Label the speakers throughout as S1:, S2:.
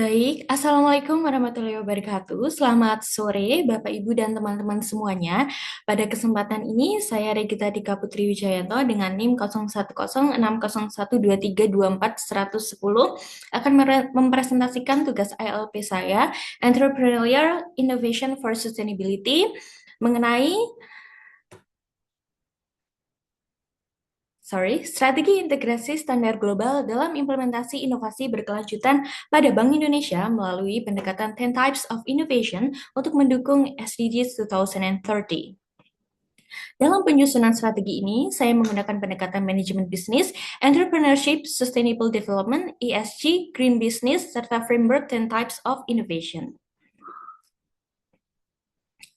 S1: Baik, Assalamualaikum warahmatullahi wabarakatuh. Selamat sore, Bapak, Ibu, dan teman-teman semuanya. Pada kesempatan ini, saya Regita Dika Putri Wijayanto dengan NIM 010601232410 akan mempresentasikan tugas ILP saya, Entrepreneurial Innovation for Sustainability, mengenai strategi integrasi standar global dalam implementasi inovasi berkelanjutan pada Bank Indonesia melalui pendekatan 10 Types of Innovation untuk mendukung SDGs 2030. Dalam penyusunan strategi ini, saya menggunakan pendekatan manajemen bisnis, entrepreneurship, sustainable development, ESG, green business, serta framework 10 Types of Innovation.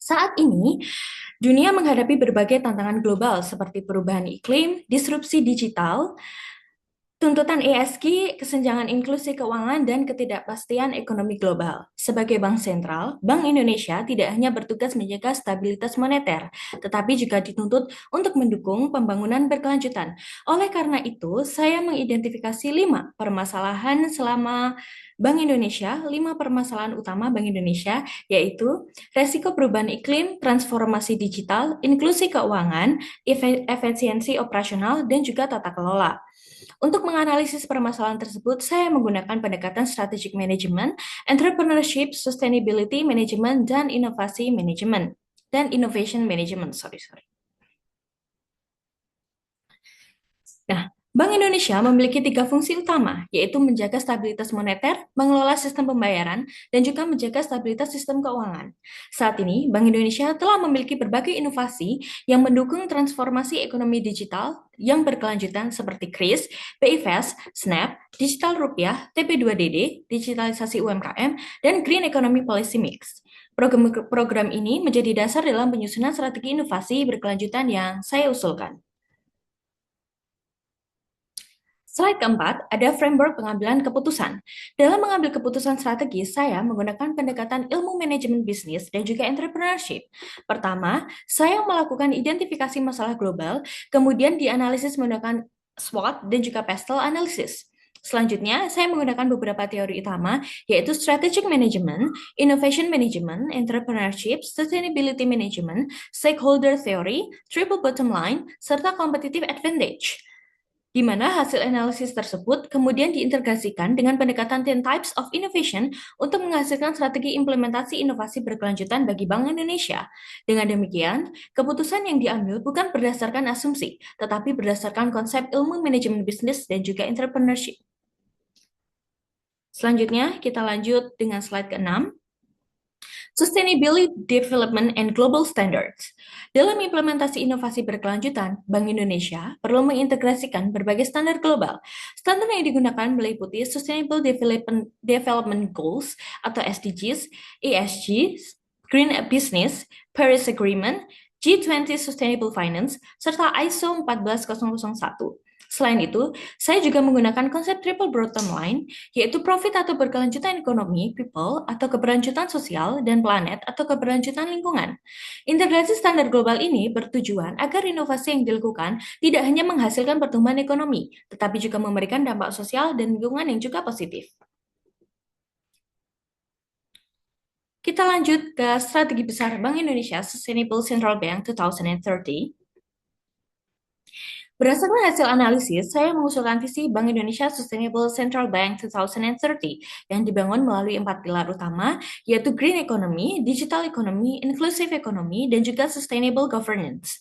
S1: Saat ini, dunia menghadapi berbagai tantangan global seperti perubahan iklim, disrupsi digital, tuntutan ESG, kesenjangan inklusi keuangan, dan ketidakpastian ekonomi global. Sebagai bank sentral, Bank Indonesia tidak hanya bertugas menjaga stabilitas moneter, tetapi juga dituntut untuk mendukung pembangunan berkelanjutan. Oleh karena itu, saya mengidentifikasi 5 permasalahan selama Bank Indonesia, 5 permasalahan utama Bank Indonesia, yaitu resiko perubahan iklim, transformasi digital, inklusi keuangan, efisiensi operasional, dan juga tata kelola. Untuk menganalisis permasalahan tersebut, saya menggunakan pendekatan strategic management, entrepreneurship, sustainability management, dan inovasi management, dan innovation management. Sorry. Nah, Bank Indonesia memiliki 3 fungsi utama, yaitu menjaga stabilitas moneter, mengelola sistem pembayaran, dan juga menjaga stabilitas sistem keuangan. Saat ini, Bank Indonesia telah memiliki berbagai inovasi yang mendukung transformasi ekonomi digital yang berkelanjutan seperti KRIS, BI Fast, Snap, Digital Rupiah, TP2DD, digitalisasi UMKM, dan Green Economy Policy Mix. Program ini menjadi dasar dalam penyusunan strategi inovasi berkelanjutan yang saya usulkan. Slide keempat, ada framework pengambilan keputusan. Dalam mengambil keputusan strategis, saya menggunakan pendekatan ilmu manajemen bisnis dan juga entrepreneurship. Pertama, saya melakukan identifikasi masalah global, kemudian dianalisis menggunakan SWOT dan juga PESTEL analysis. Selanjutnya, saya menggunakan beberapa teori utama, yaitu strategic management, innovation management, entrepreneurship, sustainability management, stakeholder theory, triple bottom line, serta competitive advantage, di mana hasil analisis tersebut kemudian diintegrasikan dengan pendekatan 10 Types of Innovation untuk menghasilkan strategi implementasi inovasi berkelanjutan bagi Bank Indonesia. Dengan demikian, keputusan yang diambil bukan berdasarkan asumsi, tetapi berdasarkan konsep ilmu manajemen bisnis dan juga entrepreneurship. Selanjutnya, kita lanjut dengan slide ke-6. Sustainability Development and Global Standards. Dalam implementasi inovasi berkelanjutan, Bank Indonesia perlu mengintegrasikan berbagai standar global. Standar yang digunakan meliputi Sustainable Development Goals atau SDGs, ESG, Green Business, Paris Agreement, G20 Sustainable Finance, serta ISO 14001. Selain itu, saya juga menggunakan konsep triple bottom line, yaitu profit atau berkelanjutan ekonomi, people, atau keberlanjutan sosial, dan planet atau keberlanjutan lingkungan. Integrasi standar global ini bertujuan agar inovasi yang dilakukan tidak hanya menghasilkan pertumbuhan ekonomi, tetapi juga memberikan dampak sosial dan lingkungan yang juga positif. Kita lanjut ke strategi besar Bank Indonesia Sustainable Central Bank 2030. Berdasarkan hasil analisis, saya mengusulkan visi Bank Indonesia Sustainable Central Bank 2030 yang dibangun melalui 4 pilar utama, yaitu Green Economy, Digital Economy, Inclusive Economy, dan juga Sustainable Governance.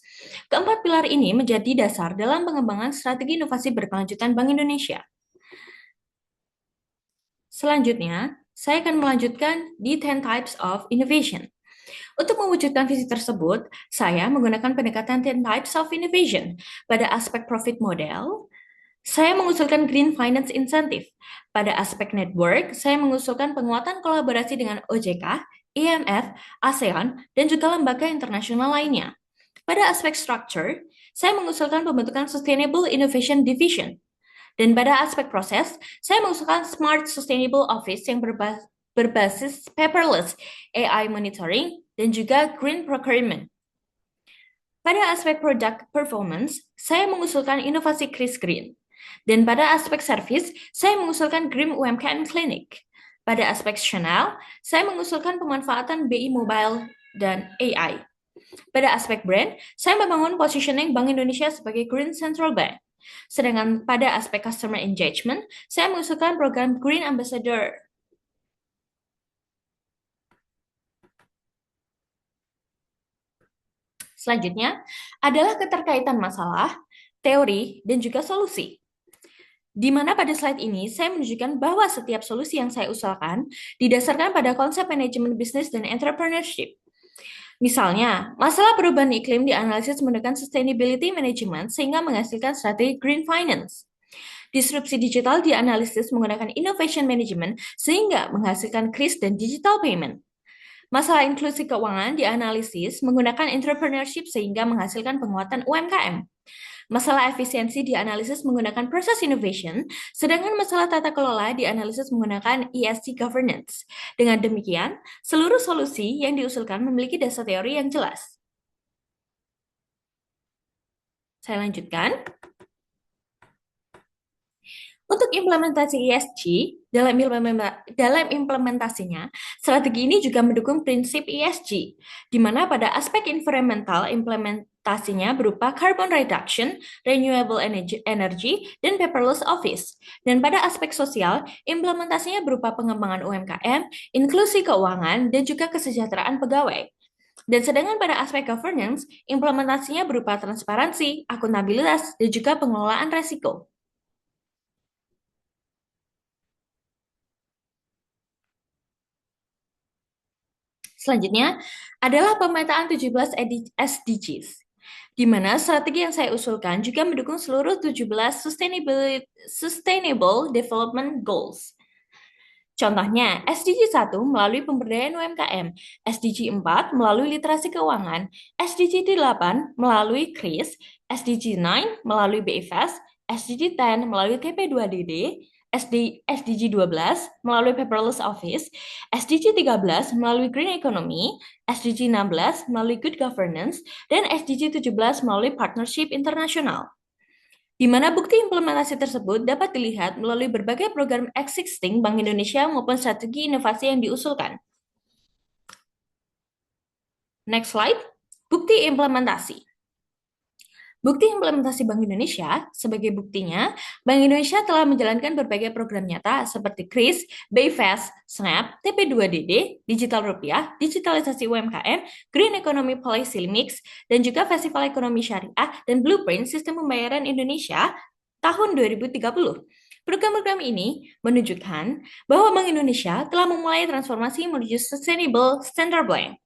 S1: Keempat pilar ini menjadi dasar dalam pengembangan strategi inovasi berkelanjutan Bank Indonesia. Selanjutnya, saya akan melanjutkan di 10 Types of Innovation. Untuk mewujudkan visi tersebut, saya menggunakan pendekatan 10 Types of Innovation. Pada aspek profit model, saya mengusulkan Green Finance Incentive. Pada aspek network, saya mengusulkan penguatan kolaborasi dengan OJK, IMF, ASEAN, dan juga lembaga internasional lainnya. Pada aspek structure, saya mengusulkan pembentukan Sustainable Innovation Division. Dan pada aspek proses, saya mengusulkan Smart Sustainable Office yang berbasis paperless, AI monitoring, dan juga green procurement. Pada aspek product performance, saya mengusulkan inovasi Kris Green. Dan pada aspek service, saya mengusulkan Green UMKM Clinic. Pada aspek Chanel, saya mengusulkan pemanfaatan BI Mobile dan AI. Pada aspek brand, saya membangun positioning Bank Indonesia sebagai Green Central Bank. Sedangkan pada aspek customer engagement, saya mengusulkan program Green Ambassador. Selanjutnya adalah keterkaitan masalah, teori, dan juga solusi. Di mana pada slide ini saya menunjukkan bahwa setiap solusi yang saya usulkan didasarkan pada konsep manajemen bisnis dan entrepreneurship. Misalnya, masalah perubahan iklim dianalisis menggunakan sustainability management sehingga menghasilkan strategi green finance. Disrupsi digital dianalisis menggunakan innovation management sehingga menghasilkan kris dan digital payment. Masalah inklusi keuangan dianalisis menggunakan entrepreneurship sehingga menghasilkan penguatan UMKM. Masalah efisiensi dianalisis menggunakan process innovation, sedangkan masalah tata kelola dianalisis menggunakan ESG governance. Dengan demikian, seluruh solusi yang diusulkan memiliki dasar teori yang jelas. Saya lanjutkan. Untuk implementasi ESG, dalam implementasinya, strategi ini juga mendukung prinsip ESG, di mana pada aspek environmental implementasinya berupa carbon reduction, renewable energy, dan paperless office. Dan pada aspek sosial, implementasinya berupa pengembangan UMKM, inklusi keuangan, dan juga kesejahteraan pegawai. Dan sedangkan pada aspek governance, implementasinya berupa transparansi, akuntabilitas, dan juga pengelolaan resiko. Selanjutnya adalah pemetaan 17 SDGs, di mana strategi yang saya usulkan juga mendukung seluruh 17 Sustainable Development Goals. Contohnya, SDG 1 melalui pemberdayaan UMKM, SDG 4 melalui literasi keuangan, SDG 8 melalui KRIS, SDG 9 melalui BIFAS, SDG 10 melalui TP2DD, SDG 12 melalui paperless office, SDG 13 melalui green economy, SDG 16 melalui good governance, dan SDG 17 melalui partnership internasional. Di mana bukti implementasi tersebut dapat dilihat melalui berbagai program existing Bank Indonesia maupun strategi inovasi yang diusulkan. Next slide, bukti implementasi. Bukti implementasi Bank Indonesia, sebagai buktinya, Bank Indonesia telah menjalankan berbagai program nyata seperti KRIS, BayFast, SNAP, TP2DD, Digital Rupiah, Digitalisasi UMKM, Green Economy Policy Mix, dan juga Festival Ekonomi Syariah dan Blueprint Sistem Pembayaran Indonesia tahun 2030. Program-program ini menunjukkan bahwa Bank Indonesia telah memulai transformasi menuju Sustainable Standard Bank.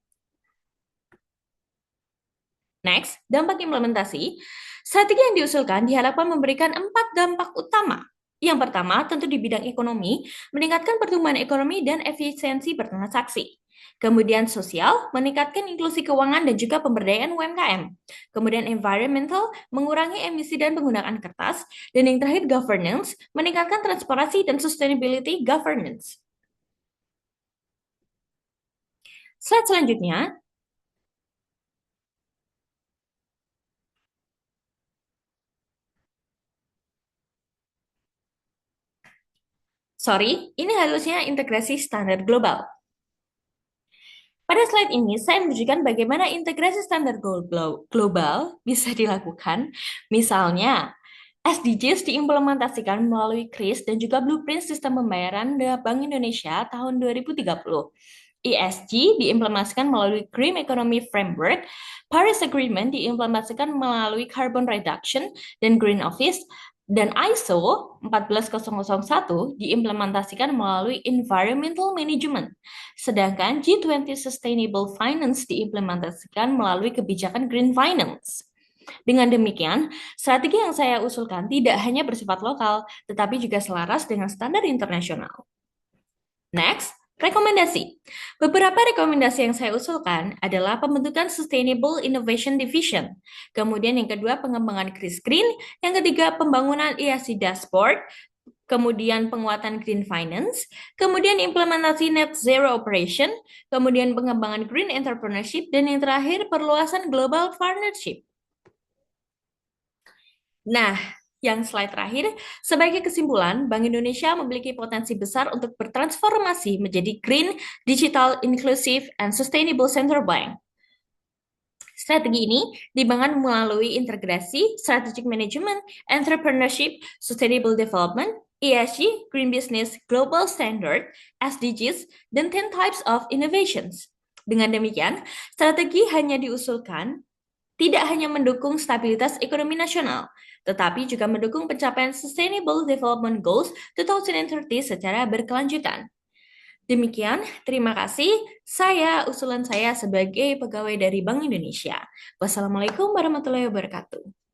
S1: Next, dampak implementasi. Strategi yang diusulkan diharapkan memberikan 4 dampak utama. Yang pertama, tentu di bidang ekonomi, meningkatkan pertumbuhan ekonomi dan efisiensi bertransaksi. Kemudian sosial, meningkatkan inklusi keuangan dan juga pemberdayaan UMKM. Kemudian environmental, mengurangi emisi dan penggunaan kertas. Dan yang terakhir governance, meningkatkan transparansi dan sustainability governance. Slide selanjutnya, ini harusnya integrasi standar global. Pada slide ini, saya menunjukkan bagaimana integrasi standar global bisa dilakukan. Misalnya, SDGs diimplementasikan melalui KRIS dan juga Blueprint Sistem Pembayaran Bank Indonesia tahun 2030. ESG diimplementasikan melalui Green Economy Framework, Paris Agreement diimplementasikan melalui Carbon Reduction dan Green Office, dan ISO 14001 diimplementasikan melalui Environmental Management. Sedangkan G20 Sustainable Finance diimplementasikan melalui kebijakan Green Finance. Dengan demikian, strategi yang saya usulkan tidak hanya bersifat lokal, tetapi juga selaras dengan standar internasional. Next, rekomendasi. Beberapa rekomendasi yang saya usulkan adalah pembentukan Sustainable Innovation Division. Kemudian yang kedua, pengembangan Kris Green. Yang ketiga, pembangunan ESG Dashboard. Kemudian penguatan Green Finance. Kemudian implementasi Net Zero Operation. Kemudian pengembangan Green Entrepreneurship. Dan yang terakhir, perluasan Global Partnership. Nah, Yang slide terakhir, sebagai kesimpulan, Bank Indonesia memiliki potensi besar untuk bertransformasi menjadi green, digital, inclusive, and sustainable central bank. Strategi ini dibangun melalui integrasi, strategic management, entrepreneurship, sustainable development, ESG, green business, global standard, SDGs, dan 10 types of innovations. Dengan demikian, strategi hanya diusulkan tidak hanya mendukung stabilitas ekonomi nasional, tetapi juga mendukung pencapaian Sustainable Development Goals 2030 secara berkelanjutan. Demikian, terima kasih. Usulan saya sebagai pegawai dari Bank Indonesia. Wassalamualaikum warahmatullahi wabarakatuh.